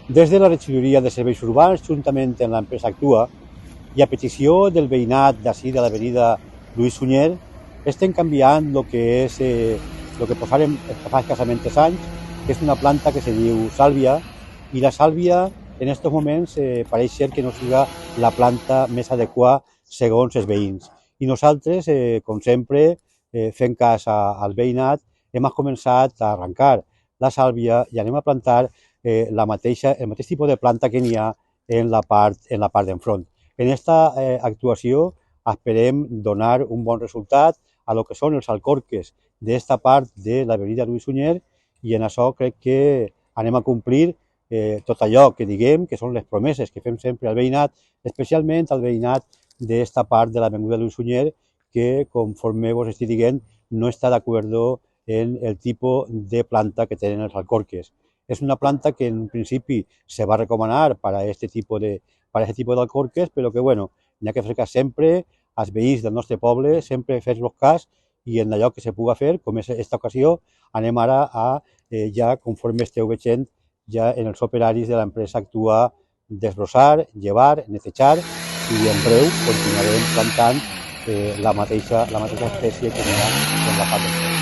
Des de la regidoria de serveis urbans, juntament amb l'empresa Actua, i a petició del veïnat d'ací de l'avenida Lluís Sunyer, estem canviant el que és el que posàrem fa escassament 3 anys, que és una planta que se diu sàlvia, i la sàlvia en aquests moments pareix ser que no siga la planta més adequada segons els veïns. I nosaltres, com sempre, fent cas al veïnat, hem començat a arrencar la sàlvia i anem a plantar el mateix tipus de planta que n'hi ha en la part d'enfront. En aquesta actuació esperem donar un bon resultat a lo que són els alcorques d'esta part de l'avenida Lluís Sunyer i en això crec que anem a complir tot allò que diguem, que són les promeses que fem sempre al veïnat, especialment al veïnat d'esta part de l'avinguda Lluís Sunyer, que, conforme vos estic dient, no està d'acord en el tipus de planta que tenen els alcorques. És una planta que en principi se va recomanar per a aquest tipus d'alcorques, però que, bueno, n'hi ha que fer cas sempre als veïns del nostre poble, sempre fer-los cas i en allò que se puga fer, com és aquesta ocasió, anem ara a, ja conforme esteu veient, ja en els operaris de l'empresa Actua desbrossar, llevar, netejar i en breu continuarem plantant la mateixa espècie que hi ha en la part del